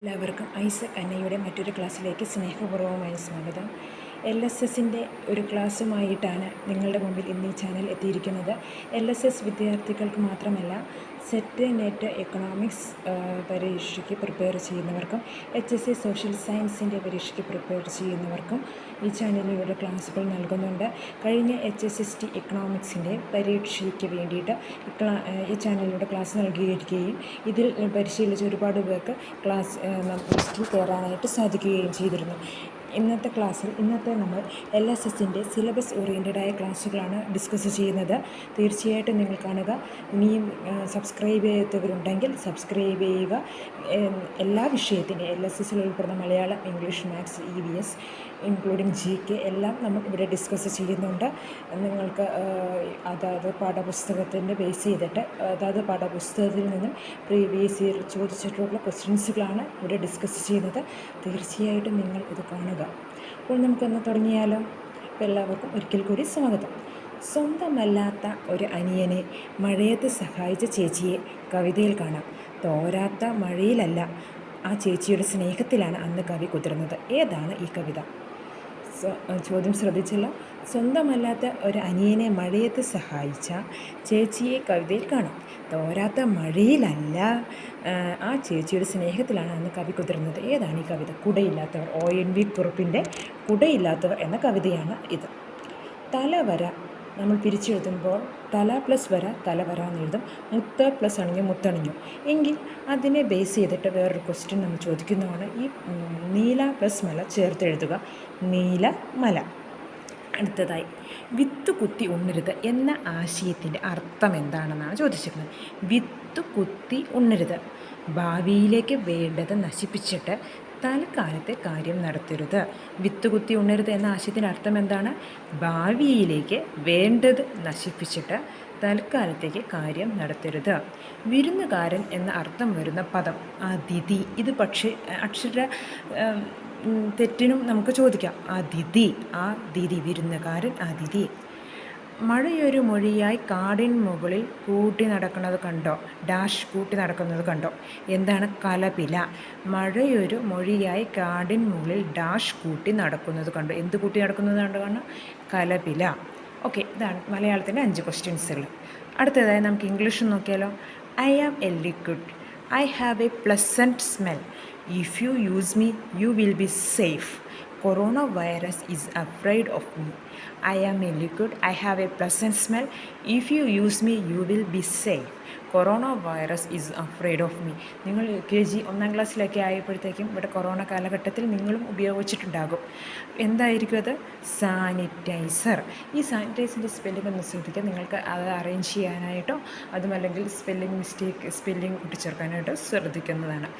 എല്ലാവർക്കും ഐസക് അന്നയുടെ മറ്റൊരു ക്ലാസ്സിലേക്ക് സ്നേഹപൂർവ്വമായ സ്വാഗതം. LSSൻ്റെ ഒരു ക്ലാസ്സുമായിട്ടാണ് നിങ്ങളുടെ മുമ്പിൽ ഇന്ന് ഈ ചാനൽ എത്തിയിരിക്കുന്നത്. LSS വിദ്യാർത്ഥികൾക്ക് മാത്രമല്ല, സെറ്റ് നെറ്റ് എക്കണോമിക്സ് പരീക്ഷയ്ക്ക് പ്രിപ്പയർ ചെയ്യുന്നവർക്കും HSC സോഷ്യൽ സയൻസിൻ്റെ പരീക്ഷയ്ക്ക് പ്രിപ്പയർ ചെയ്യുന്നവർക്കും ഈ ചാനലിലൂടെ ക്ലാസ്സുകൾ നൽകുന്നുണ്ട്. കഴിഞ്ഞ HSST എക്കണോമിക്സിൻ്റെ പരീക്ഷയ്ക്ക് വേണ്ടിയിട്ട് ഈ ചാനലിലൂടെ ക്ലാസ് നൽകിയിരിക്കുകയും ഇതിൽ പരിശീലിച്ച ഒരുപാട് പേർക്ക് ലിസ്റ്റിൽ കയറാനായിട്ട് സാധിക്കുകയും ചെയ്തിരുന്നു. ഇന്നത്തെ നമ്മൾ LSSൻ്റെ സിലബസ് ഓറിയൻറ്റഡായ ക്ലാസ്സുകളാണ് ഡിസ്കസ് ചെയ്യുന്നത്. തീർച്ചയായിട്ടും നിങ്ങൾ കാണുക. ഇനിയും സബ്സ്ക്രൈബ് ചെയ്യാത്തവരുണ്ടെങ്കിൽ സബ്സ്ക്രൈബ് ചെയ്യുക. എല്ലാ വിഷയത്തിൻ്റെ LSSൽ ഉൾപ്പെടുന്ന Malayalam, English, maths, EVS including GK എല്ലാം നമ്മൾ ഇവിടെ ഡിസ്കസ് ചെയ്യുന്നുണ്ട്. നിങ്ങൾക്ക് അതാത് പാഠപുസ്തകത്തിൻ്റെ ബേസ് ചെയ്തിട്ട് അതാത് പാഠപുസ്തകത്തിൽ നിന്നും പ്രീവിയസ് ഇയർ ചോദിച്ചിട്ടുള്ള ക്വസ്റ്റ്യൻസുകളാണ് ഇവിടെ ഡിസ്കസ് ചെയ്യുന്നത്. തീർച്ചയായിട്ടും നിങ്ങൾ ഇത് കാണുക. അപ്പോൾ നമുക്കൊന്ന് തുടങ്ങിയാലോ. എല്ലാവർക്കും ഒരിക്കൽ കൂടി സ്വാഗതം. സ്വന്തമല്ലാത്ത ഒരു അനിയനെ മഴയത്ത് സഹായിച്ച ചേച്ചിയെ കവിതയിൽ കാണാം. തോരാത്ത മഴയിലല്ല, ആ ചേച്ചിയുടെ സ്നേഹത്തിലാണ് അന്ന് കവി കുതിർന്നത്. ഏതാണ് ഈ കവിത? ചോദ്യം ശ്രദ്ധിച്ചല്ലോ. സ്വന്തമല്ലാത്ത ഒരു അനിയനെ മഴയത്ത് സഹായിച്ച ചേച്ചിയെ കവിതയിൽ കാണാം. തോരാത്ത മഴയിലല്ല, ആ ചേച്ചിയുടെ സ്നേഹത്തിലാണ് അന്ന് കവി കുതിർന്നത്. ഏതാണ് ഈ കവിത? കുടയില്ലാത്തവർ. ONV കുറുപ്പിൻ്റെ കുടയില്ലാത്തവർ എന്ന കവിതയാണ് ഇത്. തലവര നമ്മൾ പിരിച്ചെഴുതുമ്പോൾ തല പ്ലസ് വര തലവര എന്നെഴുതും. മുത്ത് പ്ലസ് അണിഞ്ഞു മുത്തണിഞ്ഞു. എങ്കിൽ അതിനെ ബേസ് ചെയ്തിട്ട് വേറൊരു ക്വസ്റ്റ്യൻ നമ്മൾ ചോദിക്കുന്നതാണ്. ഈ നീല പ്ലസ് മല ചേർത്തെഴുതുക. നീലമല. അടുത്തതായി, വിത്ത് കുത്തി ഉണ്ണരുത് എന്ന ആശയത്തിൻ്റെ അർത്ഥം എന്താണെന്നാണ് ചോദിച്ചിരിക്കുന്നത്. വിത്ത് കുത്തി ഉണ്ണരുത്, ഭാവിയിലേക്ക് വേണ്ടത് നശിപ്പിച്ചിട്ട് തൽക്കാലത്തെ കാര്യം നടത്തരുത്. വിത്ത് കുത്തി ഉണ്ണരുത് എന്ന ആശയത്തിൻ്റെ അർത്ഥം എന്താണ്? ഭാവിയിലേക്ക് വേണ്ടത് നശിപ്പിച്ചിട്ട് തൽക്കാലത്തേക്ക് കാര്യം നടത്തരുത്. വിരുന്നുകാരൻ എന്ന അർത്ഥം വരുന്ന പദം അതിഥി. ഇത് പക്ഷേ അക്ഷര തെറ്റിനും നമുക്ക് ചോദിക്കാം. അതിഥി, വിരുന്നുകാരൻ, അതിഥി. മഴയൊരു മൊഴിയായി കാടിൻ മുകളിൽ കൂട്ടി നടക്കുന്നത് കണ്ടോ? ഡാഷ് കൂട്ടി നടക്കുന്നത് കണ്ടോ? എന്താണ്? കലപില. മഴയൊരു മൊഴിയായി കാടിൻ മുകളിൽ ഡാഷ് കൂട്ടി നടക്കുന്നത് കണ്ടോ? എന്ത് കൂട്ടി നടക്കുന്നത് കണ്ടോ? കലപില. ഓക്കെ, ഇതാണ് മലയാളത്തിൻ്റെ 5 ക്വസ്റ്റ്യൻസുകൾ. അടുത്തതായി നമുക്ക് ഇംഗ്ലീഷ് നോക്കിയാലോ. I am a liquid. I have a pleasant smell. If you use me, you will be safe. Coronavirus is afraid of me. I am a liquid. I have a pleasant smell. If you use me, you will be safe. Corona virus is afraid of me. നിങ്ങൾ KG 1ാം ക്ലാസ്സിലൊക്കെ ആയപ്പോഴത്തേക്കും ഇവിടെ corona കാലഘട്ടത്തിൽ നിങ്ങളും ഉപയോഗിച്ചിട്ടുണ്ടാകും. എന്തായിരിക്കും അത്? Sanitiser. ഈ സാനിറ്റൈസറിൻ്റെ spelling ഒന്ന് ശ്രദ്ധിക്കുക. നിങ്ങൾക്ക് അത് അറേഞ്ച് ചെയ്യാനായിട്ടോ അതുമല്ലെങ്കിൽ spelling കൂട്ടിച്ചേർക്കാനായിട്ടോ ശ്രദ്ധിക്കുന്നതാണ്.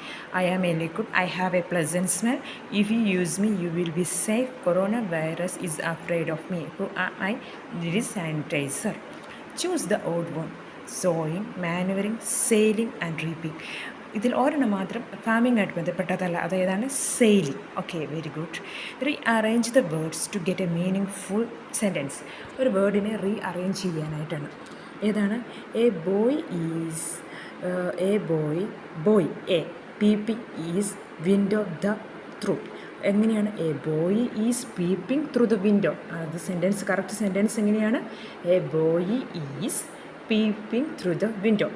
I am a liquid. I have a pleasant smell. If you use me, you will be safe. Corona virus is afraid of me. Who am I? This is sanitizer. Choose the odd one. Sowing, manuring, sailing and reaping. ഇതിൽ ഒരെണ്ണം മാത്രം farming ആയിട്ട് ബന്ധപ്പെട്ടതല്ല. അതേതാണ്? Sailing. Okay, very good. Rearrange the words to get a meaning full sentence. ഒരു വേർഡിനെ rearrange ചെയ്യാനായിട്ടാണ്. ഏതാണ്? A boy is a peeping is window the through. എങ്ങനെയാണ്? A boy is peeping through the window. അത് sentence, correct sentence എങ്ങനെയാണ്? A boy is peeping through the window.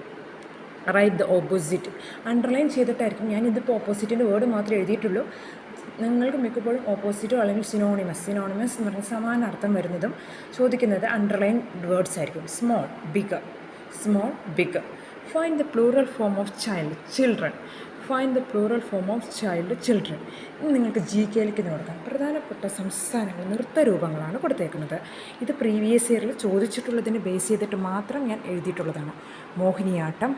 Right the opposite. Underline ചെയ്തിട്ടായിരിക്കും. ഞാനിതിപ്പോൾ ഓപ്പോസിറ്റിൻ്റെ word മാത്രമേ എഴുതിയിട്ടുള്ളൂ. നിങ്ങൾക്ക് മിക്കപ്പോഴും ഓപ്പോസിറ്റോ അല്ലെങ്കിൽ സിനോണിമസ് എന്ന് പറഞ്ഞാൽ സമാനാർത്ഥം വരുന്നതും ചോദിക്കുന്നത് അണ്ടർലൈൻ വേർഡ്സ് ആയിരിക്കും. Small, bigger. Find the plural form of children. ഇനി നിങ്ങൾക്ക് GKയിലേക്ക് നോക്കാം. പ്രധാനപ്പെട്ട സംസ്ഥാനങ്ങൾ നൃത്തരൂപങ്ങളാണ് കൊടുത്തേക്കുന്നത്. ഇത് പ്രീവിയസ് ഇയറിൽ ചോദിച്ചിട്ടുള്ളതിനെ ബേസ് ചെയ്തിട്ട് മാത്രം ഞാൻ എഴുതിയിട്ടുള്ളതാണ്. മോഹിനിയാട്ടം,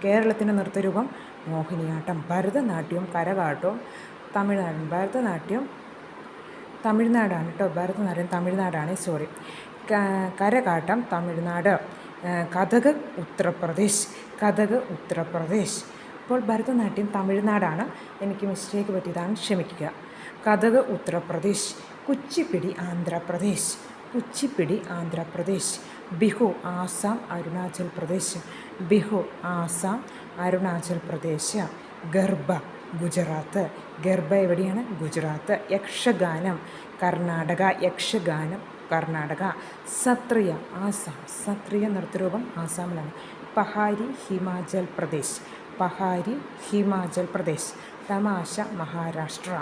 കേരളത്തിൻ്റെ നൃത്തരൂപം മോഹിനിയാട്ടം. ഭരതനാട്യവും കരകാട്ടവും തമിഴ്നാടാണ് കേട്ടോ. ഭരതനാട്യം തമിഴ്നാടാണ്, സോറി. കരകാട്ടം തമിഴ്നാട്. കഥക് ഉത്തർപ്രദേശ്. അപ്പോൾ ഭരതനാട്യം തമിഴ്നാടാണ്. എനിക്ക് മിസ്റ്റേക്ക് പറ്റിയതാണ്, ക്ഷമിക്കുക. കഥക് ഉത്തർപ്രദേശ്. കുച്ചിപ്പിടി ആന്ധ്രാപ്രദേശ്. ബിഹു ആസാം അരുണാചൽ പ്രദേശ്. ഗർഭ ഗുജറാത്ത്. ഗർഭ എവിടെയാണ്? ഗുജറാത്ത്. യക്ഷഗാനം കർണാടക. യക്ഷഗാനം കർണാടക. സത്രിയ ആസാം. സത്രിയ നൃത്തരൂപം ആസാമിലാണ്. പഹാരി ഹിമാചൽ പ്രദേശ്. പഹാരി ഹിമാചൽ പ്രദേശ്. തമാശ മഹാരാഷ്ട്ര.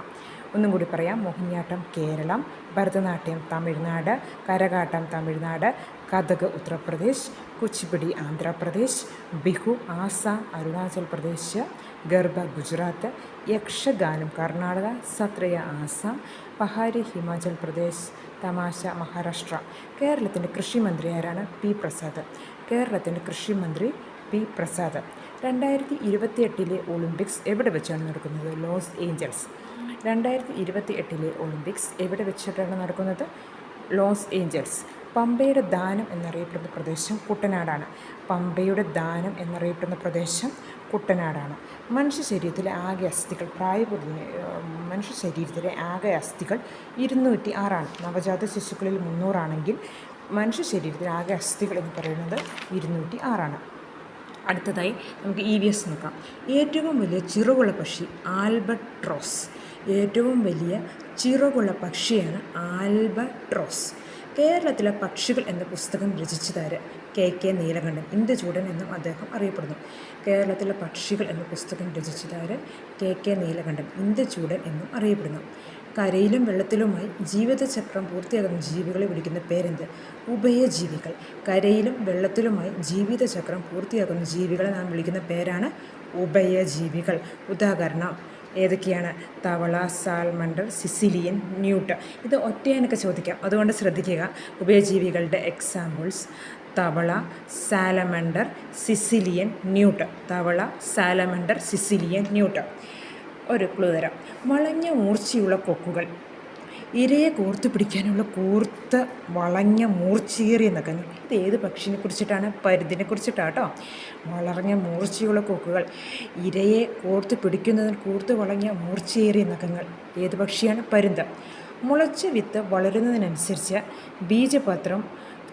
ഒന്നും കൂടി പറയാം. മോഹിനിയാട്ടം കേരളം, ഭരതനാട്യം തമിഴ്നാട്, കരകാട്ടം തമിഴ്നാട്, കഥക് ഉത്തർപ്രദേശ്, കുച്ചിപ്പുടി ആന്ധ്രാപ്രദേശ്, ബിഹു ആസാം അരുണാചൽ പ്രദേശ്, ഗർഭ ഗുജറാത്ത്, യക്ഷഗാനം കർണാടക, സത്രയ ആസാം, പഹാരി ഹിമാചൽ പ്രദേശ്, തമാശ മഹാരാഷ്ട്ര. കേരളത്തിൻ്റെ കൃഷിമന്ത്രി ആരാണ്? പി പ്രസാദ്. കേരളത്തിൻ്റെ കൃഷിമന്ത്രി പി പ്രസാദ്. 2028 ഒളിമ്പിക്സ് എവിടെ വെച്ചാണ് നടക്കുന്നത്? Los Angeles. 2028 ഒളിമ്പിക്സ് എവിടെ വെച്ചിട്ടാണ് നടക്കുന്നത്? Los Angeles. പമ്പയുടെ ദാനം എന്നറിയപ്പെടുന്ന പ്രദേശം കുട്ടനാടാണ്. പമ്പയുടെ ദാനം എന്നറിയപ്പെടുന്ന പ്രദേശം കുട്ടനാടാണ്. മനുഷ്യ ശരീരത്തിലെ ആകെ അസ്ഥികൾ മനുഷ്യ ശരീരത്തിലെ ആകെ അസ്ഥികൾ 206 നവജാത ശിശുക്കളിൽ 300 മനുഷ്യ ശരീരത്തിലെ ആകെ അസ്ഥികൾ എന്ന് പറയുന്നത് 206. അടുത്തതായി നമുക്ക് EVS നോക്കാം. ഏറ്റവും വലിയ ചിറകുള്ള പക്ഷി ആൽബട്രോസ്. ഏറ്റവും വലിയ ചിറകുള്ള പക്ഷിയാണ് ആൽബട്രോസ്. കേരളത്തിലെ പക്ഷികൾ എന്ന പുസ്തകം രചിച്ചതാര്? KK നീലകണ്ഠൻ. ഇന്ദുചൂടൻ എന്നും അദ്ദേഹം അറിയപ്പെടുന്നു. കേരളത്തിലെ പക്ഷികൾ എന്ന പുസ്തകം രചിച്ചതാര്? KK നീലകണ്ഠൻ. ഇന്ദുചൂടൻ എന്നും അറിയപ്പെടുന്നു. കരയിലും വെള്ളത്തിലുമായി ജീവിതചക്രം പൂർത്തിയാകുന്ന ജീവികളെ വിളിക്കുന്ന പേരെന്ത്? ഉഭയജീവികൾ. കരയിലും വെള്ളത്തിലുമായി ജീവിതചക്രം പൂർത്തിയാകുന്ന ജീവികളെ നാം വിളിക്കുന്ന പേരാണ് ഉഭയജീവികൾ. ഉദാഹരണം ഏതൊക്കെയാണ്? തവള, സാൽമണ്ടർ, സിസിലിയൻ, ന്യൂട്ട്. ഇത് ഒറ്റയാനൊക്കെ ചോദിക്കാം, അതുകൊണ്ട് ശ്രദ്ധിക്കുക. ഉഭയജീവികളുടെ എക്സാമ്പിൾസ്: തവള, സാലമണ്ടർ, സിസിലിയൻ, ന്യൂട്ട്. തവള, സാലമണ്ടർ, സിസിലിയൻ, ന്യൂട്ട്. ഒരു ക്ലൂ തരാം. വളഞ്ഞ മൂർച്ചയുള്ള കൊക്കുകൾ. ഇരയെ കോർത്തു പിടിക്കാനുള്ള കൂർത്ത വളഞ്ഞ മൂർച്ചയേറിയ നഖങ്ങൾ. ഇത് ഏത് പക്ഷിനെ കുറിച്ചിട്ടാണ്? പരുന്തിനെ കുറിച്ചിട്ടാണ് കേട്ടോ. വളഞ്ഞ മൂർച്ചയുള്ള കൊക്കുകൾ, ഇരയെ കോർത്തു പിടിക്കുന്നതിന് കൂർത്ത് വളഞ്ഞ മൂർച്ചയേറിയ നഖങ്ങൾ. ഏത് പക്ഷിയാണ്? പരുന്ത്. മുളച്ച വിത്ത് വളരുന്നതിനനുസരിച്ച് ബീജപത്രം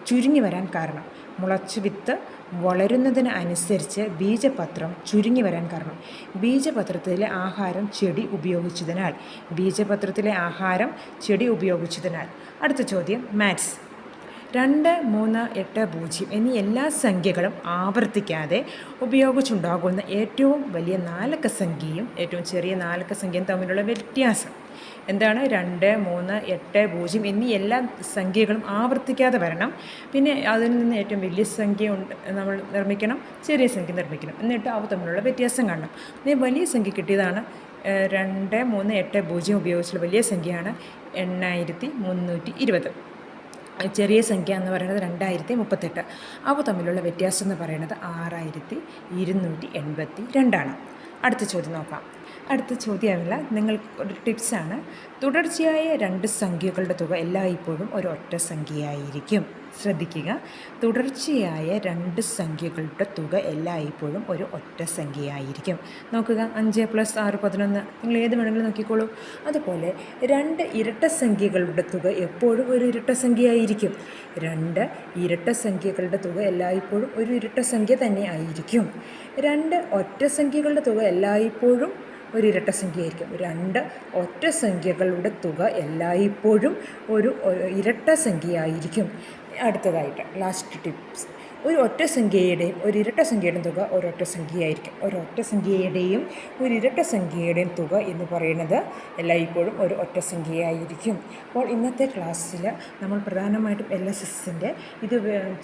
ചുരുങ്ങി വരാൻ കാരണം. മുളച്ച വിത്ത് വളരുന്നതിന് അനുസരിച്ച് ബീജപത്രം ചുരുങ്ങി വരാൻ കാരണം. ബീജപത്രത്തിലെ ആഹാരം ചെടി ഉപയോഗിച്ചതിനാൽ. ബീജപത്രത്തിലെ ആഹാരം ചെടി ഉപയോഗിച്ചതിനാൽ. അടുത്ത ചോദ്യം മാത്സ്. 2, 3, 8, 0 എന്നീ എല്ലാ സംഖ്യകളും ആവർത്തിക്കാതെ ഉപയോഗിച്ചുണ്ടാകുന്ന ഏറ്റവും വലിയ 4 അക്ക സംഖ്യയും ഏറ്റവും ചെറിയ 4 അക്ക സംഖ്യയും തമ്മിലുള്ള വ്യത്യാസം എന്താണ്? 2, 3, 8, 0 എന്നീ എല്ലാ സംഖ്യകളും ആവർത്തിക്കാതെ വരണം. പിന്നെ അതിൽ നിന്ന് ഏറ്റവും വലിയ സംഖ്യ നമ്മൾ നിർമ്മിക്കണം, ചെറിയ സംഖ്യ നിർമ്മിക്കണം. എന്നിട്ട് അവ തമ്മിലുള്ള വ്യത്യാസം കാണണം. വലിയ സംഖ്യ കിട്ടിയതാണ് 2, 3, 8, 0 ഉപയോഗിച്ചുള്ള വലിയ സംഖ്യയാണ് 8320. ചെറിയ സംഖ്യ എന്ന് പറയുന്നത് 2038. അവ തമ്മിലുള്ള വ്യത്യാസം എന്ന് പറയുന്നത് 6282. അടുത്ത ചോദ്യം നോക്കാം. അടുത്ത ചോദ്യമല്ല, നിങ്ങൾക്ക് ഒരു ടിപ്സാണ്. തുടർച്ചയായ 2 സംഖ്യകളുടെ തുക എല്ലായ്പ്പോഴും ഒരൊറ്റ സംഖ്യയായിരിക്കും. ശ്രദ്ധിക്കുക. തുടർച്ചയായ 2 സംഖ്യകളുടെ തുക എല്ലായ്പ്പോഴും ഒരു ഒറ്റ സംഖ്യയായിരിക്കും. നോക്കുക, 5 + 6 11. നിങ്ങൾ ഏത് വേണമെങ്കിലും നോക്കിക്കോളൂ. അതുപോലെ 2 ഇരട്ട സംഖ്യകളുടെ തുക എപ്പോഴും ഒരു ഇരട്ട സംഖ്യയായിരിക്കും. 2 ഇരട്ട സംഖ്യകളുടെ തുക എല്ലായ്പ്പോഴും ഒരു ഇരട്ട സംഖ്യ തന്നെ ആയിരിക്കും. 2 ഒറ്റ സംഖ്യകളുടെ തുക എല്ലായ്പ്പോഴും ഒരു ഇരട്ട സംഖ്യയായിരിക്കും. 2 ഒറ്റ സംഖ്യകളുടെ തുക എല്ലായ്പ്പോഴും ഒരു ഇരട്ട സംഖ്യയായിരിക്കും. അടുത്തതായിട്ട് ലാസ്റ്റ് ടിപ്സ്. ഒരു ഒറ്റ സംഖ്യയുടെയും ഒരു ഇരട്ട സംഖ്യയുടെയും തുക ഒരൊറ്റ സംഖ്യയായിരിക്കും. ഒരൊറ്റ സംഖ്യയുടെയും ഒരു ഇരട്ട സംഖ്യയുടെയും തുക എന്ന് പറയുന്നത് എല്ലായ്പ്പോഴും ഒരു ഒറ്റ സംഖ്യയായിരിക്കും. അപ്പോൾ ഇന്നത്തെ ക്ലാസ്സിൽ നമ്മൾ പ്രധാനമായിട്ടും LSSൻ്റെ ഇത്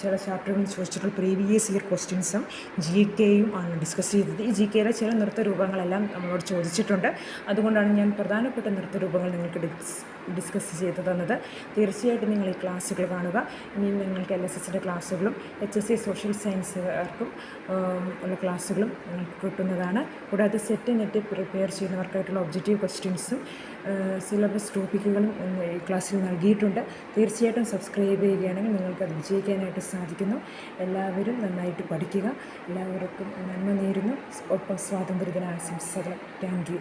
ചില ചാപ്റ്ററുകളിൽ ചോദിച്ചിട്ടുള്ള പ്രീവിയസ് ഇയർ ക്വസ്റ്റ്യൻസും GKയും ആണ് ഡിസ്കസ് ചെയ്തത്. ഈ GKയിലെ ചില നൃത്തരൂപങ്ങളെല്ലാം നമ്മളോട് ചോദിച്ചിട്ടുണ്ട്. അതുകൊണ്ടാണ് ഞാൻ പ്രധാനപ്പെട്ട നൃത്തരൂപങ്ങൾ നിങ്ങൾക്ക് ഡിസ്കസ് ചെയ്തു തന്നത്. തീർച്ചയായിട്ടും നിങ്ങൾ ഈ ക്ലാസ്സുകൾ കാണുക. ഇനി നിങ്ങൾക്ക് LSSൻ്റെ ക്ലാസ്സുകളും HSC സോഷ്യൽ സയൻസുകാർക്കും ഉള്ള ക്ലാസ്സുകളും നിങ്ങൾക്ക് കിട്ടുന്നതാണ്. കൂടാതെ സെറ്റ് നെറ്റ് പ്രിപ്പയർ ചെയ്യുന്നവർക്കായിട്ടുള്ള ഒബ്ജക്റ്റീവ് ക്വസ്റ്റ്യൻസും സിലബസ് ടോപ്പിക്കുകളും ഈ ക്ലാസ്സിൽ നൽകിയിട്ടുണ്ട്. തീർച്ചയായിട്ടും സബ്സ്ക്രൈബ് ചെയ്യുകയാണെങ്കിൽ നിങ്ങൾക്കത് വിജയിക്കാനായിട്ട് സാധിക്കുന്നു. എല്ലാവരും നന്നായിട്ട് പഠിക്കുക. എല്ലാവർക്കും നന്മ നേരുന്നു. ഒപ്പം സ്വാതന്ത്ര്യദിന ആശംസകൾ. Thank you.